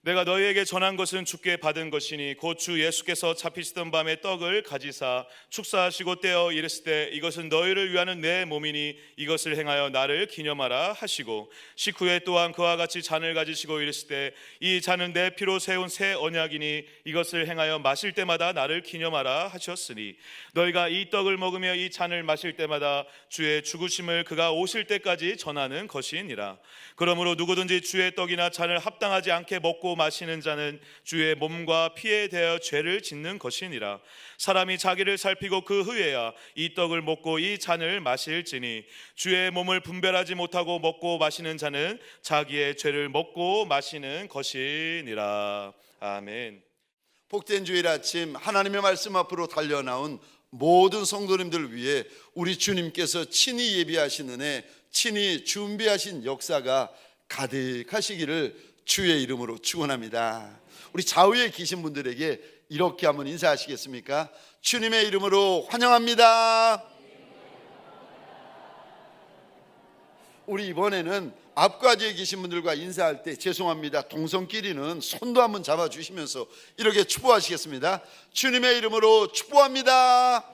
내가 너희에게 전한 것은 주께 받은 것이니 곧 주 예수께서 잡히시던 밤에 떡을 가지사 축사하시고 떼어 이르실 때 이것은 너희를 위하는 내 몸이니 이것을 행하여 나를 기념하라 하시고 식후에 또한 그와 같이 잔을 가지시고 이르실 때 이 잔은 내 피로 세운 새 언약이니 이것을 행하여 마실 때마다 나를 기념하라 하셨으니 너희가 이 떡을 먹으며 이 잔을 마실 때마다 주의 죽으심을 그가 오실 때까지 전하는 것이니라. 그러므로 누구든지 주의 떡이나 잔을 합당하지 않게 먹고 마시는 자는 주의 몸과 피에 대하여 죄를 짓는 것이니라. 사람이 자기를 살피고 그 후에야 이 떡을 먹고 이 잔을 마실지니 주의 몸을 분별하지 못하고 먹고 마시는 자는 자기의 죄를 먹고 마시는 것이니라. 아멘. 복된 주일 아침 하나님의 말씀 앞으로 달려나온 모든 성도님들 위해 우리 주님께서 친히 예비하신 은혜, 친히 준비하신 역사가 가득하시기를 주의 이름으로 축원합니다. 우리 좌우에 계신 분들에게 이렇게 한번 인사하시겠습니까? 주님의 이름으로 환영합니다. 우리 이번에는 앞과 뒤에 계신 분들과 인사할 때 죄송합니다, 동성끼리는 손도 한번 잡아주시면서 이렇게 축복하시겠습니다. 주님의 이름으로 축복합니다.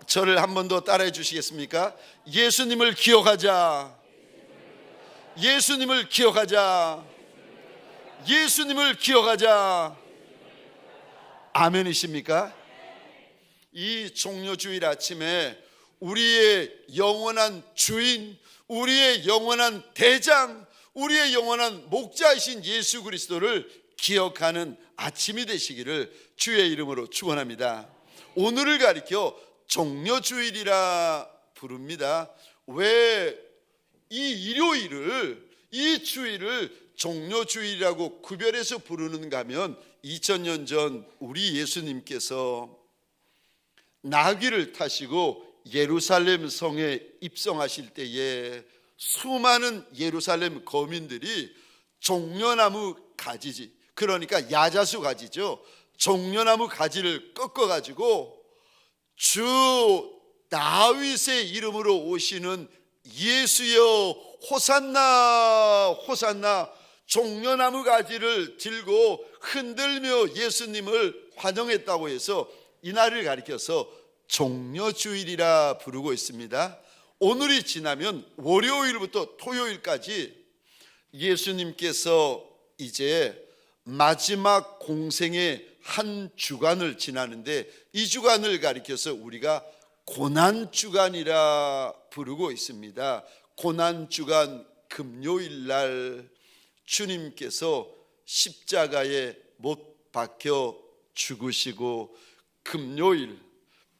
저를 한 번 더 따라해 주시겠습니까? 예수님을 기억하자. 예수님을 기억하자. 예수님을 기억하자. 아멘이십니까? 이 종료주일 아침에 우리의 영원한 주인, 우리의 영원한 대장, 우리의 영원한 목자이신 예수 그리스도를 기억하는 아침이 되시기를 주의 이름으로 축원합니다. 오늘을 가리켜 종료주일이라 부릅니다. 왜 이 일요일을, 이 주일을 종료주일이라고 구별해서 부르는가 하면 2000년 전 우리 예수님께서 나귀를 타시고 예루살렘 성에 입성하실 때에 수많은 예루살렘 거민들이 종려나무 가지, 그러니까 야자수 가지죠, 종려나무 가지를 꺾어가지고 주 다윗의 이름으로 오시는 예수여 호산나 호산나, 종려나무 가지를 들고 흔들며 예수님을 환영했다고 해서 이날을 가리켜서 종려주일이라 부르고 있습니다. 오늘이 지나면 월요일부터 토요일까지 예수님께서 이제 마지막 공생의 한 주간을 지나는데 이 주간을 가리켜서 우리가 고난주간이라 부르고 있습니다. 고난주간 금요일 날 주님께서 십자가에 못 박혀 죽으시고 금요일,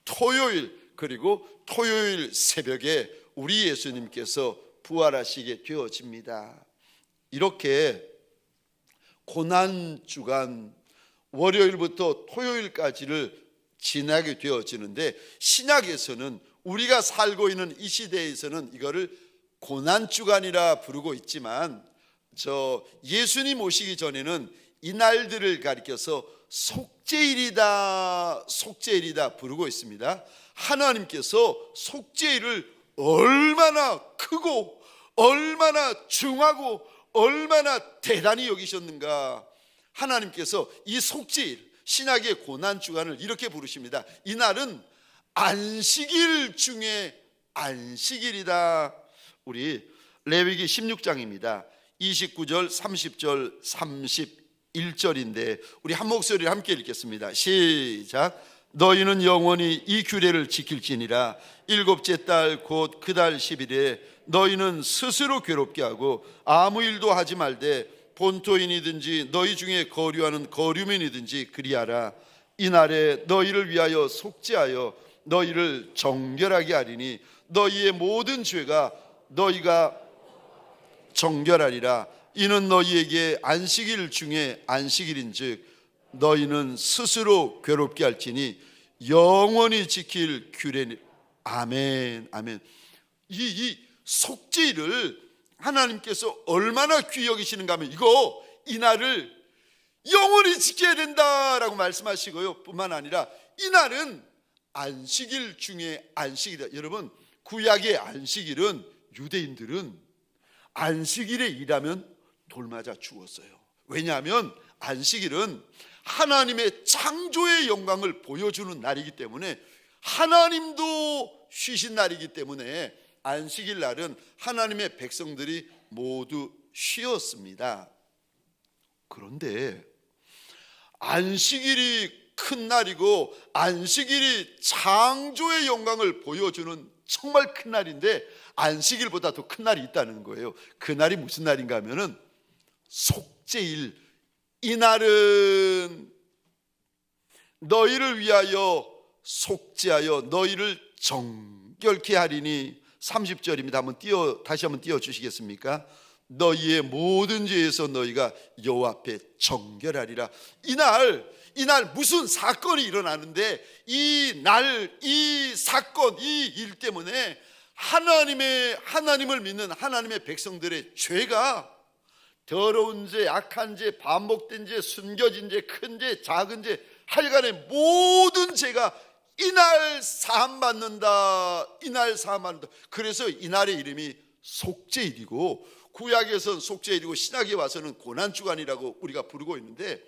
토요일, 그리고 토요일 새벽에 우리 예수님께서 부활하시게 되어집니다. 이렇게 고난주간 월요일부터 토요일까지를 지나게 되어지는데 신약에서는 우리가 살고 있는 이 시대에서는 이거를 고난주간이라 부르고 있지만 예수님 오시기 전에는 이 날들을 가리켜서 속죄일이다, 속죄일이다 부르고 있습니다. 하나님께서 속죄일을 얼마나 크고 얼마나 중하고 얼마나 대단히 여기셨는가. 하나님께서 이 속죄일, 신약의 고난주간을 이렇게 부르십니다. 이날은 안식일 중에 안식일이다. 우리 레위기 16장입니다 29절, 30절, 31절인데 우리 한 목소리를 함께 읽겠습니다. 시작. 너희는 영원히 이 규례를 지킬지니라. 일곱째 달 곧 그 달 10일에 너희는 스스로 괴롭게 하고 아무 일도 하지 말되 본토인이든지 너희 중에 거류하는 거류민이든지 그리하라. 이날에 너희를 위하여 속죄하여 너희를 정결하게 하리니 너희의 모든 죄가 너희가 정결하리라. 이는 너희에게 안식일 중에 안식일인즉 너희는 스스로 괴롭게 할지니 영원히 지킬 규례니. 아멘, 아멘. 이 속죄일을 하나님께서 얼마나 귀히 여기시는가 하면 이 날을 영원히 지켜야 된다라고 말씀하시고요, 뿐만 아니라 이 날은 안식일 중에 안식이다. 여러분, 구약의 안식일은 유대인들은 안식일에 일하면 돌맞아 죽었어요. 왜냐하면 안식일은 하나님의 창조의 영광을 보여주는 날이기 때문에, 하나님도 쉬신 날이기 때문에 안식일 날은 하나님의 백성들이 모두 쉬었습니다. 그런데 안식일이 큰 날이고 안식일이 창조의 영광을 보여주는 정말 큰 날인데, 안식일보다 더 큰 날이 있다는 거예요. 그 날이 무슨 날인가 하면은 속죄일. 이 날은 너희를 위하여 속죄하여 너희를 정결케 하리니, 30절입니다. 다시 한번 띄워 주시겠습니까? 너희의 모든 죄에서 너희가 여호와 앞에 정결하리라. 이 날 무슨 사건이 일어나는데, 이 사건, 이 일 때문에 하나님을 믿는 하나님의 백성들의 죄가, 더러운 죄, 악한 죄, 반복된 죄, 숨겨진 죄, 큰 죄, 작은 죄, 하여간에 모든 죄가 이날 사함받는다. 그래서 이날의 이름이 속죄일이고, 구약에서는 속죄일이고 신약에 와서는 고난주간이라고 우리가 부르고 있는데,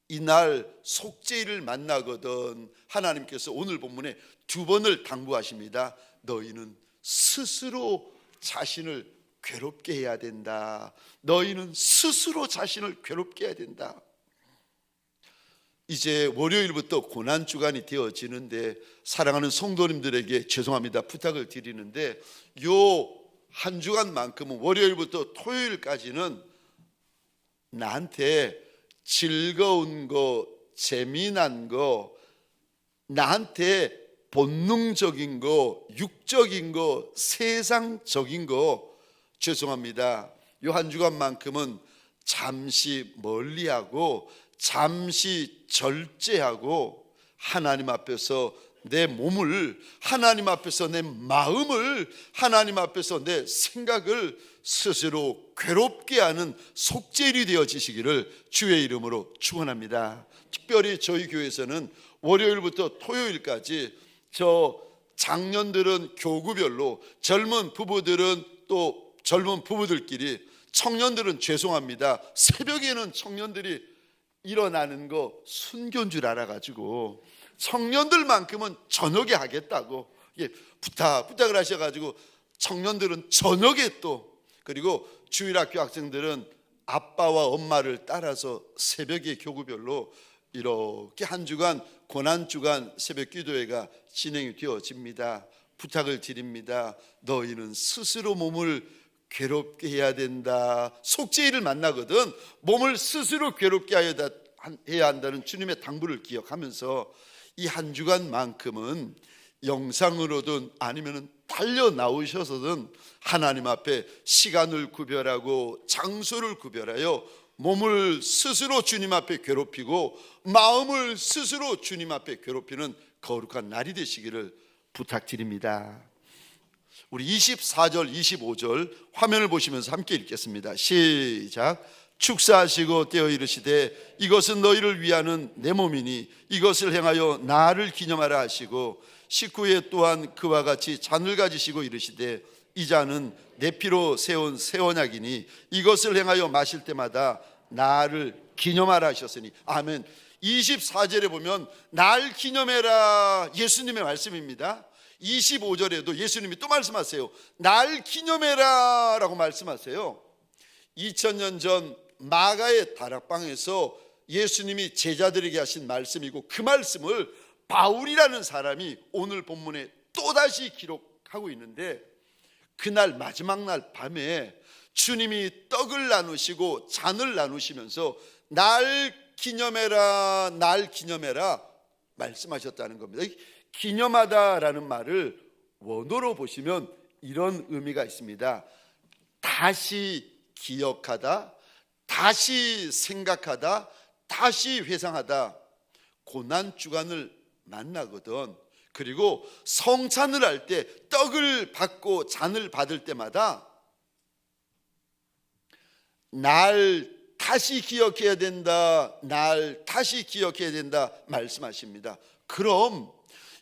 이날 속죄일을 만나거든 하나님께서 오늘 본문에 두 번을 당부하십니다. 너희는 스스로 자신을 괴롭게 해야 된다. 너희는 스스로 자신을 괴롭게 해야 된다. 이제 월요일부터 고난주간이 되어지는데, 사랑하는 성도님들에게 죄송합니다, 부탁을 드리는데, 요 한 주간만큼은 월요일부터 토요일까지는 나한테 즐거운 거, 재미난 거, 나한테 본능적인 거, 육적인 거, 세상적인 거, 죄송합니다, 요 한 주간만큼은 잠시 멀리하고 잠시 절제하고 하나님 앞에서 내 몸을, 하나님 앞에서 내 마음을, 하나님 앞에서 내 생각을 스스로 괴롭게 하는 속죄일이 되어지시기를 주의 이름으로 축원합니다. 특별히 저희 교회에서는 월요일부터 토요일까지 장년들은 교구별로, 젊은 부부들은 또 젊은 부부들끼리, 청년들은 죄송합니다, 새벽에는 청년들이 일어나는 거 순교인 줄 알아가지고 청년들만큼은 저녁에 하겠다고 부탁을 하셔가지고, 청년들은 저녁에 또, 그리고 주일학교 학생들은 아빠와 엄마를 따라서 새벽에 교구별로 이렇게 한 주간 고난주간 새벽 기도회가 진행이 되어집니다. 부탁을 드립니다. 너희는 스스로 몸을 괴롭게 해야 된다. 속죄일을 만나거든 몸을 스스로 괴롭게 해야 한다는 주님의 당부를 기억하면서 이 한 주간만큼은 영상으로든 아니면 달려 나오셔서든 하나님 앞에 시간을 구별하고 장소를 구별하여 몸을 스스로 주님 앞에 괴롭히고 마음을 스스로 주님 앞에 괴롭히는 거룩한 날이 되시기를 부탁드립니다. 우리 24절 25절 화면을 보시면서 함께 읽겠습니다. 시작. 축사하시고 떼어 이르시되 이것은 너희를 위하는 내 몸이니 이것을 행하여 나를 기념하라 하시고, 19회 또한 그와 같이 잔을 가지시고 이르시되 이 잔은 내 피로 세운 새 언약이니 이것을 행하여 마실 때마다 나를 기념하라 하셨으니. 아멘. 24절에 보면 날 기념해라, 예수님의 말씀입니다. 25절에도 예수님이 또 말씀하세요. 날 기념해라 라고 말씀하세요. 2000년 전 마가의 다락방에서 예수님이 제자들에게 하신 말씀이고, 그 말씀을 바울이라는 사람이 오늘 본문에 또다시 기록하고 있는데, 그날 마지막 날 밤에 주님이 떡을 나누시고 잔을 나누시면서 날 기념해라, 날 기념해라 말씀하셨다는 겁니다. 기념하다라는 말을 원어로 보시면 이런 의미가 있습니다. 다시 기억하다, 다시 생각하다, 다시 회상하다. 고난주간을 만나거든. 그리고 성찬을 할 때 떡을 받고 잔을 받을 때마다 날 다시 기억해야 된다, 날 다시 기억해야 된다 말씀하십니다. 그럼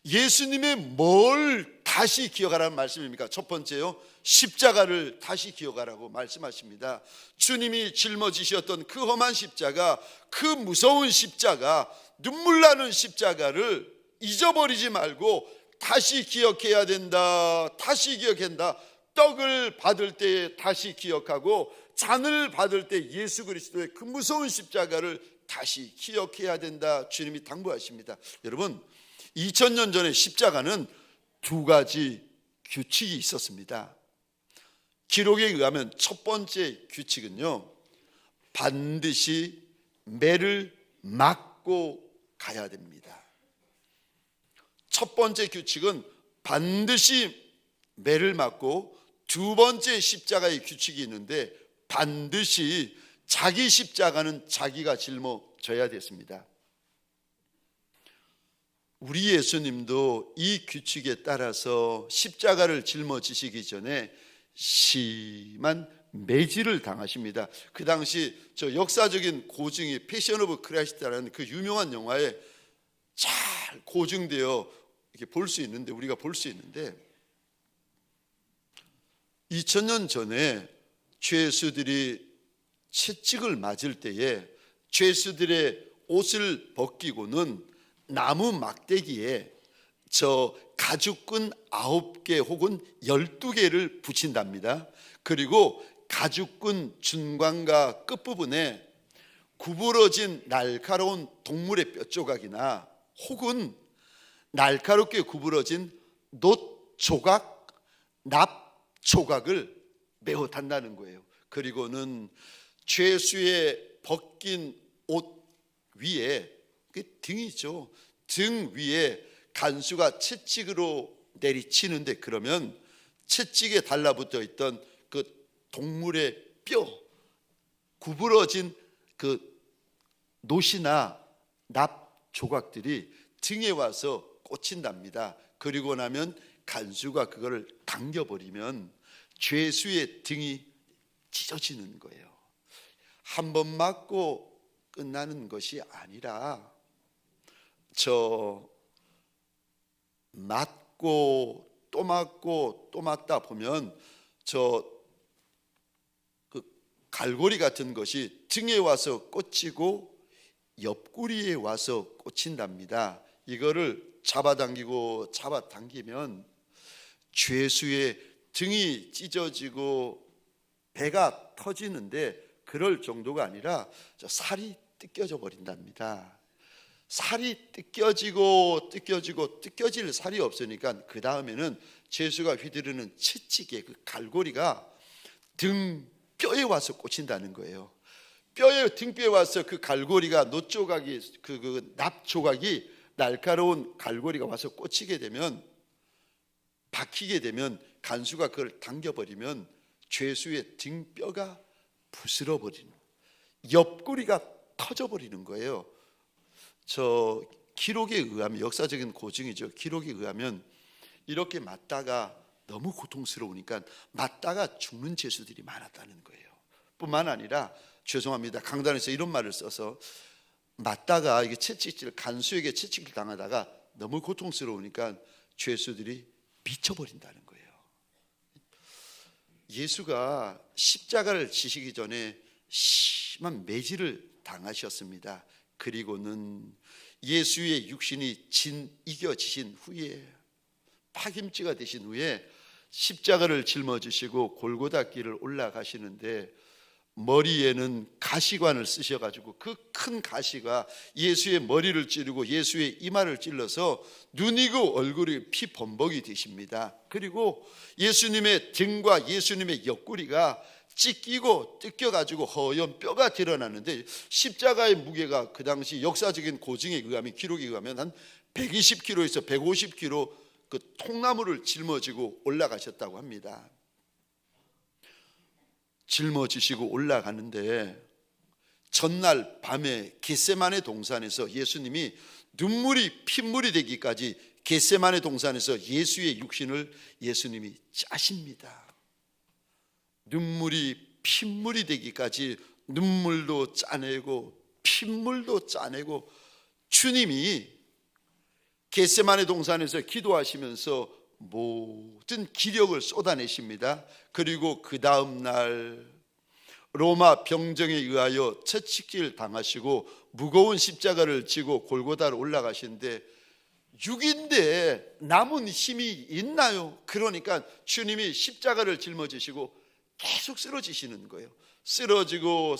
예수님의 뭘 다시 기억하라는 말씀입니까? 첫 번째요, 십자가를 다시 기억하라고 말씀하십니다. 주님이 짊어지셨던 그 험한 십자가, 그 무서운 십자가, 눈물 나는 십자가를 잊어버리지 말고 다시 기억해야 된다. 다시 기억한다. 떡을 받을 때 다시 기억하고 잔을 받을 때 예수 그리스도의 그 무서운 십자가를 다시 기억해야 된다. 주님이 당부하십니다. 여러분, 2000년 전에 십자가는 두 가지 규칙이 있었습니다. 기록에 의하면 첫 번째 규칙은요, 반드시 매를 맞고 가야 됩니다. 첫 번째 규칙은 반드시 매를 맞고, 두 번째 십자가의 규칙이 있는데 반드시 자기 십자가는 자기가 짊어져야 됐습니다. 우리 예수님도 이 규칙에 따라서 십자가를 짊어지시기 전에 심한 매질을 당하십니다. 그 당시 저 역사적인 고증이 패션 오브 크라이스트라는 그 유명한 영화에 잘 고증되어 이렇게 볼 수 있는데, 우리가 볼 수 있는데, 2000년 전에 죄수들이 채찍을 맞을 때에 죄수들의 옷을 벗기고는 나무 막대기에 저 가죽끈 9개 혹은 12개를 붙인답니다. 그리고 가죽끈 중간과 끝부분에 구부러진 날카로운 동물의 뼈 조각이나 혹은 날카롭게 구부러진 놋 조각, 납 조각을 메어 단다는 거예요. 그리고는 죄수의 벗긴 옷 위에, 등이죠, 등 위에 간수가 채찍으로 내리치는데, 그러면 채찍에 달라붙어 있던 그 동물의 뼈, 구부러진 그 놋이나 납 조각들이 등에 와서 꽂힌답니다. 그리고 나면 간수가 그거를 당겨버리면 죄수의 등이 찢어지는 거예요. 한 번 맞고 끝나는 것이 아니라 맞고 또 맞고 또 맞다 보면 그 갈고리 같은 것이 등에 와서 꽂히고 옆구리에 와서 꽂힌답니다. 이거를 잡아당기면 죄수의 등이 찢어지고 배가 터지는데, 그럴 정도가 아니라 살이 뜯겨져 버린답니다. 살이 뜯겨질 살이 없으니까 그 다음에는 죄수가 휘두르는 채찍에 그 갈고리가 등 뼈에 와서 꽂힌다는 거예요. 등뼈에 와서 그 갈고리가 놋조각이 그 납조각이 날카로운 갈고리가 와서 꽂히게 되면, 박히게 되면, 간수가 그걸 당겨버리면 죄수의 등뼈가 부스러버리는, 옆구리가 터져버리는 거예요. 기록에 의하면, 역사적인 고증이죠. 기록에 의하면 이렇게 맞다가 너무 고통스러우니까 맞다가 죽는 죄수들이 많았다는 거예요. 뿐만 아니라, 죄송합니다, 강단에서 이런 말을 써서, 맞다가 이게 간수에게 채찍질 당하다가 너무 고통스러우니까 죄수들이 미쳐버린다는 거예요. 예수가 십자가를 지시기 전에 심한 매질을 당하셨습니다. 그리고는 예수의 육신이 이겨지신 후에, 파김치가 되신 후에 십자가를 짊어지시고 골고다 길을 올라가시는데, 머리에는 가시관을 쓰셔가지고 그 큰 가시가 예수의 머리를 찌르고 예수의 이마를 찔러서 눈이고 얼굴이 피범벅이 되십니다. 그리고 예수님의 등과 예수님의 옆구리가 찢기고 뜯겨가지고 허연 뼈가 드러나는데, 십자가의 무게가 그 당시 역사적인 고증에 의하면, 기록에 의하면 한 120kg에서 150kg 그 통나무를 짊어지고 올라가셨다고 합니다. 짊어지시고 올라가는데, 전날 밤에 겟세마네 동산에서 예수님이 눈물이 핏물이 되기까지 겟세마네 동산에서 예수의 육신을 예수님이 짜십니다. 눈물이 핏물이 되기까지 눈물도 짜내고 핏물도 짜내고, 주님이 겟세마네 동산에서 기도하시면서 모든 기력을 쏟아내십니다. 그리고 그 다음 날 로마 병정에 의하여 채찍질 당하시고 무거운 십자가를 지고 골고다로 올라가시는데 6인데 남은 힘이 있나요? 그러니까 주님이 십자가를 짊어지시고 계속 쓰러지시는 거예요. 쓰러지고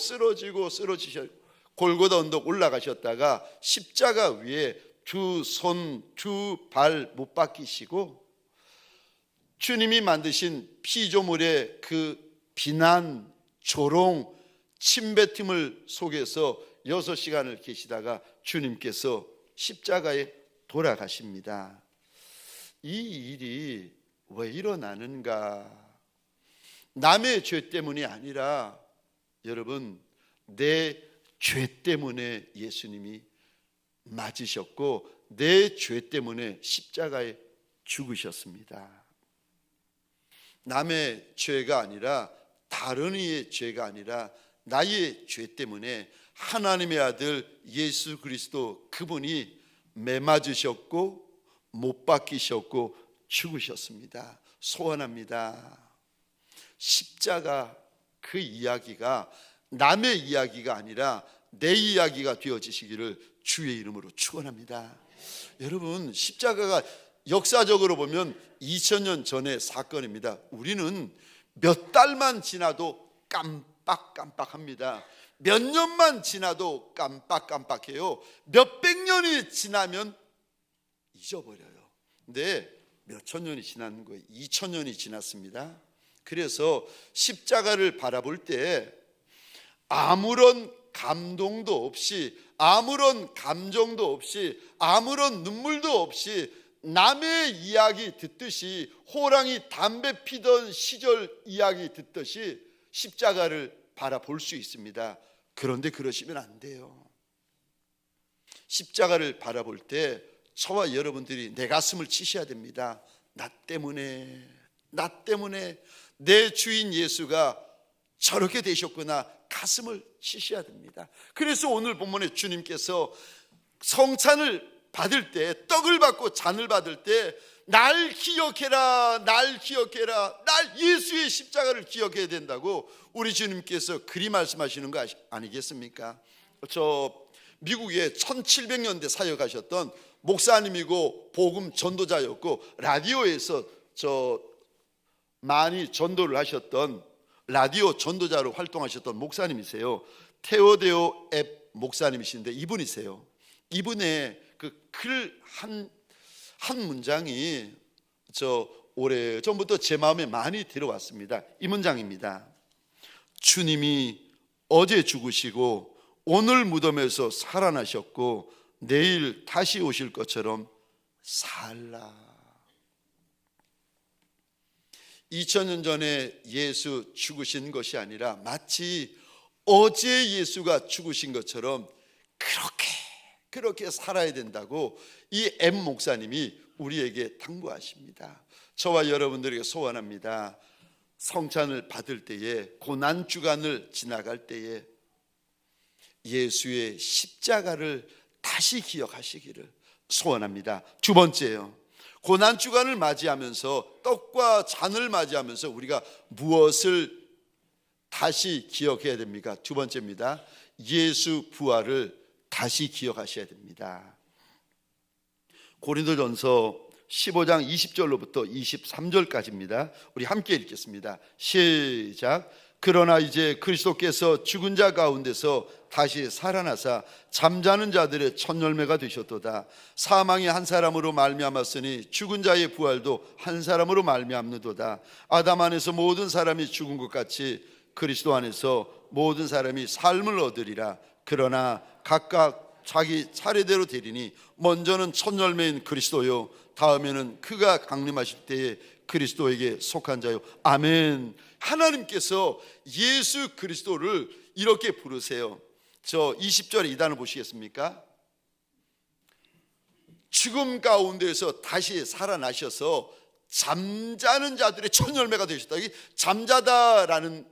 골고다 언덕 올라가셨다가 십자가 위에 두 손, 두 발 못 박히시고 주님이 만드신 피조물의 그 비난, 조롱, 침뱉음을 속에서 6시간을 계시다가 주님께서 십자가에 돌아가십니다. 이 일이 왜 일어나는가? 남의 죄 때문이 아니라 여러분, 내 죄 때문에 예수님이 맞으셨고 내 죄 때문에 십자가에 죽으셨습니다. 남의 죄가 아니라 다른 이의 죄가 아니라 나의 죄 때문에 하나님의 아들 예수 그리스도 그분이 매맞으셨고 못 박히셨고 죽으셨습니다. 소원합니다. 십자가 그 이야기가 남의 이야기가 아니라 내 이야기가 되어지시기를 주의 이름으로 축원합니다. 여러분, 십자가가 역사적으로 보면 2000년 전의 사건입니다. 우리는 몇 달만 지나도 깜빡깜빡합니다. 몇 년만 지나도 깜빡깜빡해요. 몇백 년이 지나면 잊어버려요. 근데 몇천 년이 지난 거예요. 2000년이 지났습니다. 그래서 십자가를 바라볼 때 아무런 감동도 없이, 아무런 감정도 없이, 아무런 눈물도 없이 남의 이야기 듣듯이, 호랑이 담배 피던 시절 이야기 듣듯이 십자가를 바라볼 수 있습니다. 그런데 그러시면 안 돼요. 십자가를 바라볼 때 저와 여러분들이 내 가슴을 치셔야 됩니다. 나 때문에 내 주인 예수가 저렇게 되셨구나, 가슴을 치셔야 됩니다. 그래서 오늘 본문에 주님께서 성찬을 받을 때, 떡을 받고 잔을 받을 때 날 기억해라, 날 기억해라, 날 예수의 십자가를 기억해야 된다고 우리 주님께서 그리 말씀하시는 거 아니겠습니까? 저 미국에 1700년대 사역하셨던 목사님이고 복음 전도자였고 라디오에서 저 많이 전도를 하셨던 라디오 전도자로 활동하셨던 목사님이세요. 테오데오 앱 목사님이신데 이분이세요. 이분의 그 글 한 문장이 저 오래 전부터 제 마음에 많이 들어왔습니다. 이 문장입니다. 주님이 어제 죽으시고 오늘 무덤에서 살아나셨고 내일 다시 오실 것처럼 살라. 2000년 전에 예수 죽으신 것이 아니라 마치 어제 예수가 죽으신 것처럼 그렇게 살아야 된다고 이 M 목사님이 우리에게 당부하십니다. 저와 여러분들에게 소원합니다. 성찬을 받을 때에, 고난주간을 지나갈 때에 예수의 십자가를 다시 기억하시기를 소원합니다. 두 번째요, 고난주간을 맞이하면서, 떡과 잔을 맞이하면서 우리가 무엇을 다시 기억해야 됩니까? 두 번째입니다. 예수 부활을 다시 기억하셔야 됩니다. 고린도전서 15장 20절로부터 23절까지입니다. 우리 함께 읽겠습니다. 시작. 그러나 이제 그리스도께서 죽은 자 가운데서 다시 살아나사 잠자는 자들의 첫 열매가 되셨도다. 사망이 한 사람으로 말미암았으니 죽은 자의 부활도 한 사람으로 말미암는도다. 아담 안에서 모든 사람이 죽은 것 같이 그리스도 안에서 모든 사람이 삶을 얻으리라. 그러나 각각 자기 차례대로 되리니 먼저는 첫 열매인 그리스도요, 다음에는 그가 강림하실 때에 그리스도에게 속한 자요. 아멘. 하나님께서 예수 그리스도를 이렇게 부르세요. 저 20절에 이 단어 보시겠습니까? 죽음 가운데에서 다시 살아나셔서 잠자는 자들의 첫 열매가 되셨다. 이 잠자다라는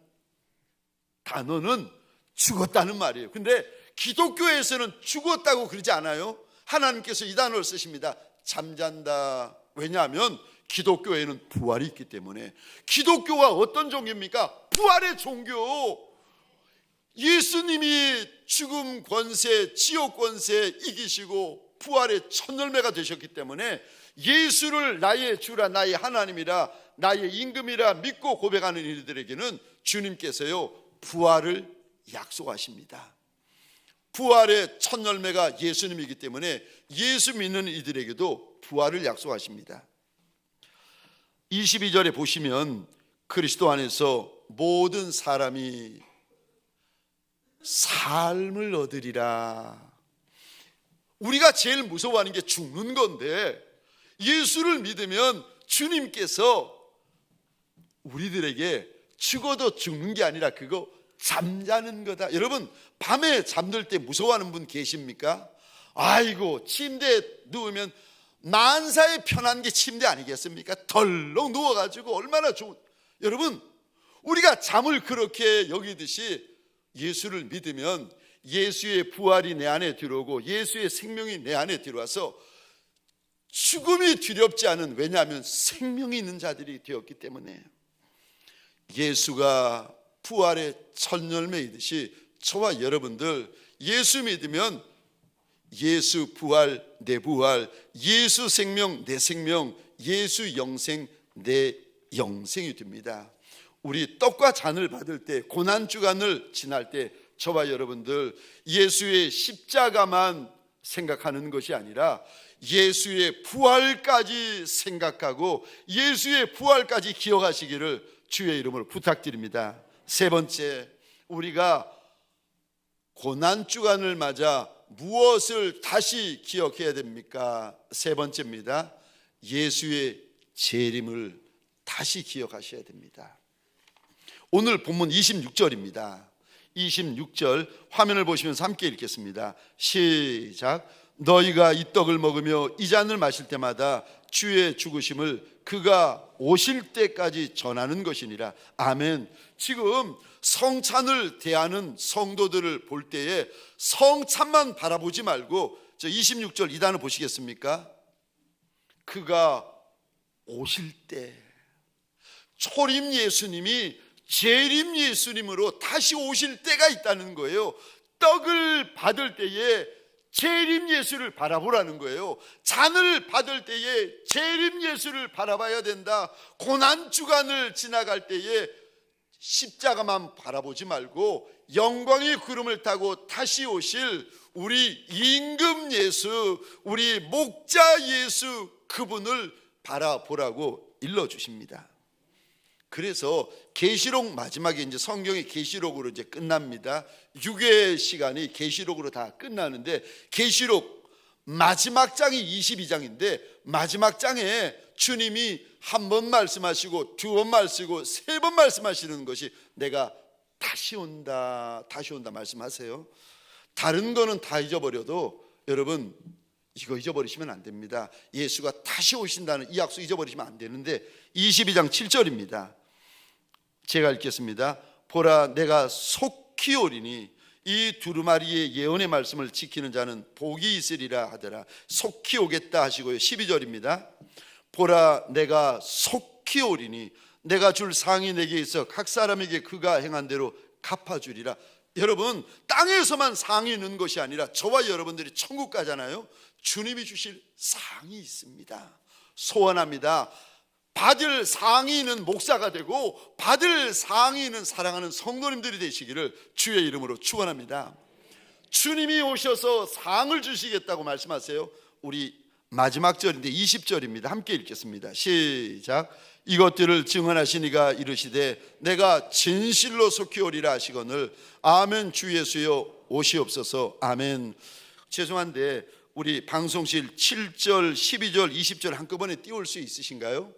단어는 죽었다는 말이에요. 근데 기독교에서는 죽었다고 그러지 않아요. 하나님께서 이 단어를 쓰십니다. 잠잔다. 왜냐하면 기독교에는 부활이 있기 때문에. 기독교가 어떤 종교입니까? 부활의 종교. 예수님이 죽음 권세, 지옥 권세 이기시고 부활의 첫 열매가 되셨기 때문에 예수를 나의 주라, 나의 하나님이라, 나의 임금이라 믿고 고백하는 이들에게는 주님께서요 부활을 약속하십니다. 부활의 첫 열매가 예수님이기 때문에 예수 믿는 이들에게도 부활을 약속하십니다. 22절에 보시면 그리스도 안에서 모든 사람이 삶을 얻으리라. 우리가 제일 무서워하는 게 죽는 건데 예수를 믿으면 주님께서 우리들에게 죽어도 죽는 게 아니라 그거 잠자는 거다. 여러분 밤에 잠들 때 무서워하는 분 계십니까? 아이고 침대에 누우면 만사에 편한 게 침대 아니겠습니까? 덜렁 누워가지고 얼마나 좋은. 여러분 우리가 잠을 그렇게 여기듯이 예수를 믿으면 예수의 부활이 내 안에 들어오고 예수의 생명이 내 안에 들어와서 죽음이 두렵지 않은, 왜냐하면 생명이 있는 자들이 되었기 때문에. 예수가 부활의 첫 열매이듯이 저와 여러분들 예수 믿으면 예수 부활 내 부활, 예수 생명 내 생명, 예수 영생 내 영생이 됩니다. 우리 떡과 잔을 받을 때, 고난주간을 지날 때 저와 여러분들 예수의 십자가만 생각하는 것이 아니라 예수의 부활까지 생각하고 예수의 부활까지 기억하시기를 주의 이름으로 부탁드립니다. 세 번째, 우리가 고난주간을 맞아 무엇을 다시 기억해야 됩니까? 세 번째입니다. 예수의 재림을 다시 기억하셔야 됩니다. 오늘 본문 26절입니다. 26절 화면을 보시면서 함께 읽겠습니다. 시작. 너희가 이 떡을 먹으며 이 잔을 마실 때마다 주의 죽으심을 그가 오실 때까지 전하는 것이니라. 아멘. 지금 성찬을 대하는 성도들을 볼 때에 성찬만 바라보지 말고 저 26절 이 단어 보시겠습니까? 그가 오실 때, 초림 예수님이 재림 예수님으로 다시 오실 때가 있다는 거예요. 떡을 받을 때에 재림 예수를 바라보라는 거예요. 잔을 받을 때에 재림 예수를 바라봐야 된다. 고난주간을 지나갈 때에 십자가만 바라보지 말고 영광의 구름을 타고 다시 오실 우리 임금 예수, 우리 목자 예수, 그분을 바라보라고 일러주십니다. 그래서 계시록 마지막에 이제 성경의 계시록으로 이제 끝납니다. 6회 시간이 계시록으로 다 끝나는데, 계시록 마지막 장이 22장인데 마지막 장에 주님이 한 번 말씀하시고 두 번 말씀하시고 세 번 말씀하시는 것이 내가 다시 온다, 다시 온다 말씀하세요. 다른 거는 다 잊어버려도 여러분 이거 잊어버리시면 안 됩니다. 예수가 다시 오신다는 이 약속 잊어버리시면 안 되는데 22장 7절입니다. 제가 읽겠습니다. 보라 내가 속히 오리니 이 두루마리의 예언의 말씀을 지키는 자는 복이 있으리라 하더라. 속히 오겠다 하시고요. 12절입니다. 보라 내가 속히 오리니 내가 줄 상이 내게 있어 각 사람에게 그가 행한 대로 갚아주리라. 여러분 땅에서만 상이 있는 것이 아니라 저와 여러분들이 천국 가잖아요. 주님이 주실 상이 있습니다. 소원합니다. 받을 상이 있는 목사가 되고 받을 상이 있는 사랑하는 성도님들이 되시기를 주의 이름으로 축원합니다. 주님이 오셔서 상을 주시겠다고 말씀하세요. 우리 마지막 절인데 20절입니다. 함께 읽겠습니다. 시작. 이것들을 증언하시니가 이르시되 내가 진실로 속히 오리라 하시거늘 아멘. 주 예수여 오시옵소서. 아멘. 죄송한데 우리 방송실 7절, 12절, 20절 한꺼번에 띄울 수 있으신가요?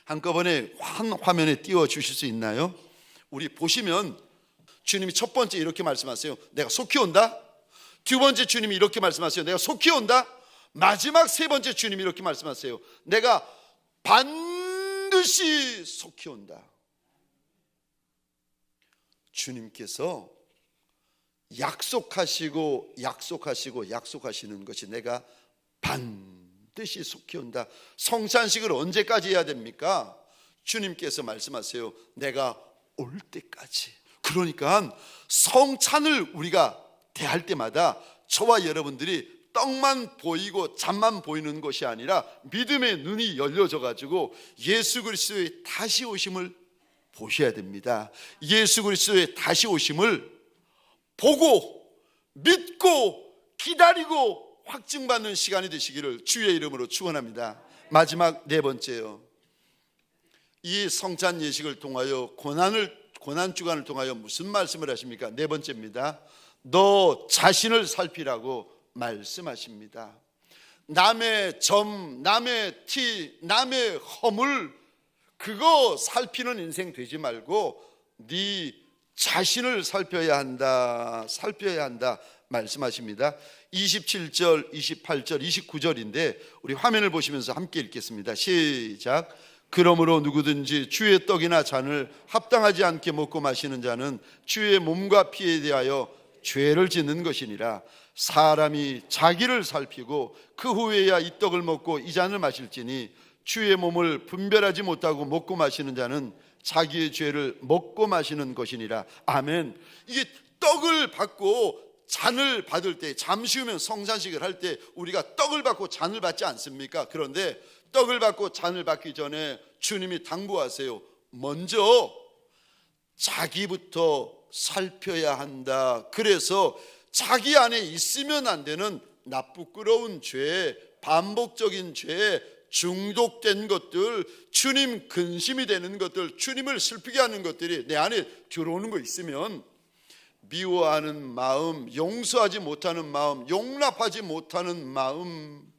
한꺼번에 한 화면에 띄워 주실 수 있나요? 우리 보시면 주님이 첫 번째 이렇게 말씀하세요. 내가 속히 온다. 두 번째 주님이 이렇게 말씀하세요. 내가 속히 온다. 마지막 세 번째 주님이 이렇게 말씀하세요. 내가 반드시 속히 온다. 주님께서 약속하시고 약속하시고 약속하시는 것이 내가 반드시 반드시 속히 온다. 성찬식을 언제까지 해야 됩니까? 주님께서 말씀하세요. 내가 올 때까지. 그러니까 성찬을 우리가 대할 때마다 저와 여러분들이 떡만 보이고 잔만 보이는 것이 아니라 믿음의 눈이 열려져 가지고 예수 그리스도의 다시 오심을 보셔야 됩니다. 예수 그리스도의 다시 오심을 보고 믿고 기다리고 확증받는 시간이 되시기를 주의 이름으로 축원합니다. 마지막 네 번째요. 이 성찬 예식을 통하여 고난 주간을 통하여 무슨 말씀을 하십니까? 네 번째입니다. 너 자신을 살피라고 말씀하십니다. 남의 점, 남의 티, 남의 허물 그거 살피는 인생 되지 말고 네 자신을 살펴야 한다 말씀하십니다. 27절, 28절, 29절인데 우리 화면을 보시면서 함께 읽겠습니다. 시작. 그러므로 누구든지 주의 떡이나 잔을 합당하지 않게 먹고 마시는 자는 주의 몸과 피에 대하여 죄를 짓는 것이니라. 사람이 자기를 살피고 그 후에야 이 떡을 먹고 이 잔을 마실지니 주의 몸을 분별하지 못하고 먹고 마시는 자는 자기의 죄를 먹고 마시는 것이니라. 아멘. 이게 떡을 받고 잔을 받을 때, 잠시 후면 성찬식을 할 때 우리가 떡을 받고 잔을 받지 않습니까? 그런데 떡을 받고 잔을 받기 전에 주님이 당부하세요. 먼저 자기부터 살펴야 한다. 그래서 자기 안에 있으면 안 되는 나쁘끄러운 죄, 반복적인 죄, 중독된 것들, 주님 근심이 되는 것들, 주님을 슬프게 하는 것들이 내 안에 들어오는 거 있으면 미워하는 마음, 용서하지 못하는 마음, 용납하지 못하는 마음,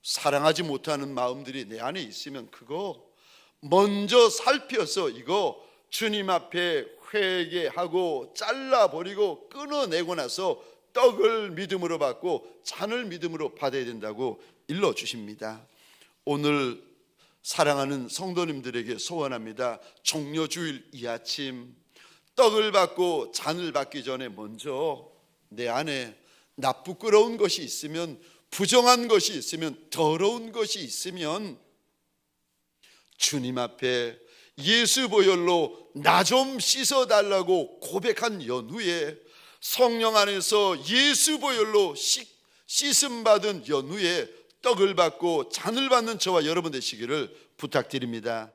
사랑하지 못하는 마음들이 내 안에 있으면 그거 먼저 살펴서 이거 주님 앞에 회개하고 잘라버리고 끊어내고 나서 떡을 믿음으로 받고 잔을 믿음으로 받아야 된다고 일러주십니다. 오늘 사랑하는 성도님들에게 소원합니다. 종려주일 이 아침 떡을 받고 잔을 받기 전에 먼저 내 안에 나쁘끄러운 것이 있으면, 부정한 것이 있으면, 더러운 것이 있으면 주님 앞에 예수 보혈로 나 좀 씻어달라고 고백한 연후에, 성령 안에서 예수 보혈로 씻음 받은 연후에 떡을 받고 잔을 받는 저와 여러분 되시기를 부탁드립니다.